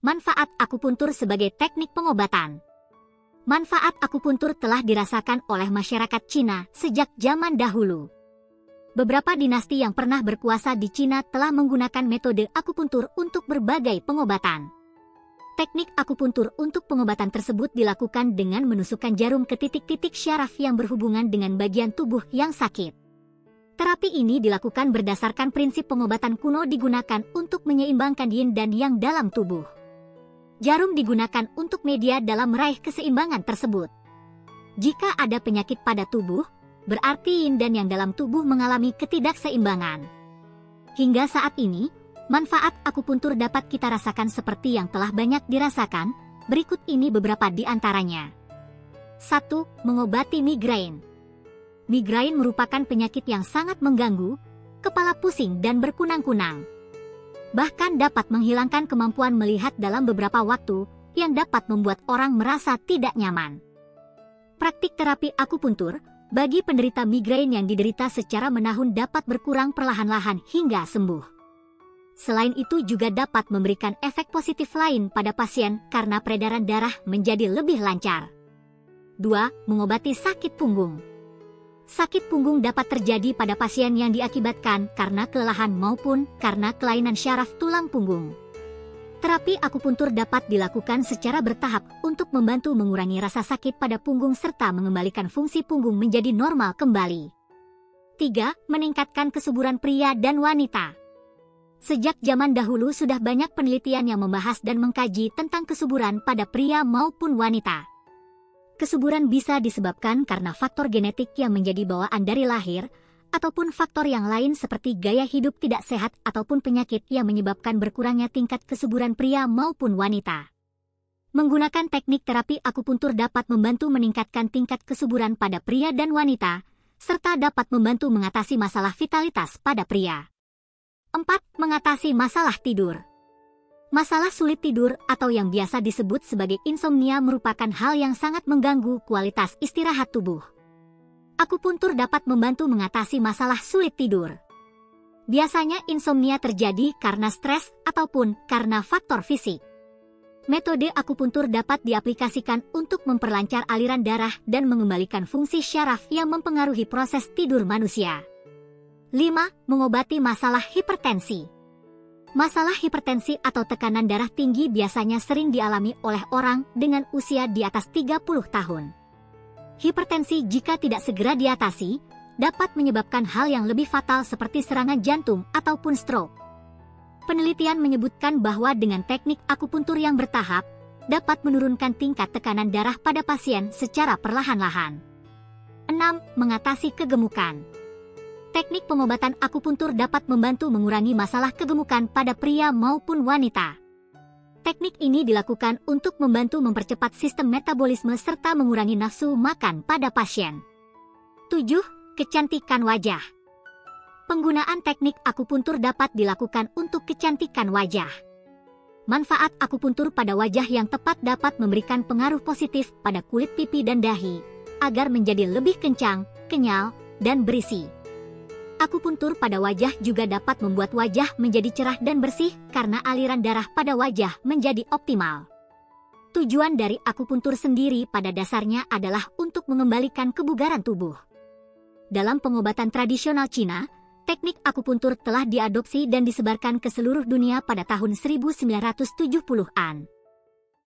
Manfaat akupuntur sebagai teknik pengobatan. Manfaat akupuntur telah dirasakan oleh masyarakat Cina sejak zaman dahulu. Beberapa dinasti yang pernah berkuasa di Cina telah menggunakan metode akupuntur untuk berbagai pengobatan. Teknik akupuntur untuk pengobatan tersebut dilakukan dengan menusukkan jarum ke titik-titik syaraf yang berhubungan dengan bagian tubuh yang sakit. Terapi ini dilakukan berdasarkan prinsip pengobatan kuno digunakan untuk menyeimbangkan yin dan yang dalam tubuh. Jarum digunakan untuk media dalam meraih keseimbangan tersebut. Jika ada penyakit pada tubuh, berarti yin dan yang dalam tubuh mengalami ketidakseimbangan. Hingga saat ini, manfaat akupuntur dapat kita rasakan seperti yang telah banyak dirasakan. Berikut ini beberapa di antaranya. 1. Mengobati migrain. Migrain merupakan penyakit yang sangat mengganggu, kepala pusing dan berkunang-kunang. Bahkan dapat menghilangkan kemampuan melihat dalam beberapa waktu, yang dapat membuat orang merasa tidak nyaman. Praktik terapi akupuntur bagi penderita migrain yang diderita secara menahun dapat berkurang perlahan-lahan hingga sembuh. Selain itu juga dapat memberikan efek positif lain pada pasien karena peredaran darah menjadi lebih lancar. 2. Mengobati sakit punggung. Sakit punggung dapat terjadi pada pasien yang diakibatkan karena kelelahan maupun karena kelainan syaraf tulang punggung. Terapi akupuntur dapat dilakukan secara bertahap untuk membantu mengurangi rasa sakit pada punggung serta mengembalikan fungsi punggung menjadi normal kembali. 3. Meningkatkan kesuburan pria dan wanita. Sejak zaman dahulu sudah banyak penelitian yang membahas dan mengkaji tentang kesuburan pada pria maupun wanita. Kesuburan bisa disebabkan karena faktor genetik yang menjadi bawaan dari lahir, ataupun faktor yang lain seperti gaya hidup tidak sehat ataupun penyakit yang menyebabkan berkurangnya tingkat kesuburan pria maupun wanita. Menggunakan teknik terapi akupuntur dapat membantu meningkatkan tingkat kesuburan pada pria dan wanita, serta dapat membantu mengatasi masalah vitalitas pada pria. 4. Mengatasi masalah tidur. Masalah sulit tidur atau yang biasa disebut sebagai insomnia merupakan hal yang sangat mengganggu kualitas istirahat tubuh. Akupuntur dapat membantu mengatasi masalah sulit tidur. Biasanya insomnia terjadi karena stres ataupun karena faktor fisik. Metode akupuntur dapat diaplikasikan untuk memperlancar aliran darah dan mengembalikan fungsi syaraf yang mempengaruhi proses tidur manusia. 5. Mengobati masalah hipertensi. Masalah hipertensi atau tekanan darah tinggi biasanya sering dialami oleh orang dengan usia di atas 30 tahun. Hipertensi jika tidak segera diatasi, dapat menyebabkan hal yang lebih fatal seperti serangan jantung ataupun stroke. Penelitian menyebutkan bahwa dengan teknik akupuntur yang bertahap, dapat menurunkan tingkat tekanan darah pada pasien secara perlahan-lahan. 6. Mengatasi kegemukan. Teknik pengobatan akupuntur dapat membantu mengurangi masalah kegemukan pada pria maupun wanita. Teknik ini dilakukan untuk membantu mempercepat sistem metabolisme serta mengurangi nafsu makan pada pasien. 7. Kecantikan wajah. Penggunaan teknik akupuntur dapat dilakukan untuk kecantikan wajah. Manfaat akupuntur pada wajah yang tepat dapat memberikan pengaruh positif pada kulit pipi dan dahi, agar menjadi lebih kencang, kenyal, dan berisi. Akupuntur pada wajah juga dapat membuat wajah menjadi cerah dan bersih karena aliran darah pada wajah menjadi optimal. Tujuan dari akupuntur sendiri pada dasarnya adalah untuk mengembalikan kebugaran tubuh. Dalam pengobatan tradisional Cina, teknik akupuntur telah diadopsi dan disebarkan ke seluruh dunia pada tahun 1970-an.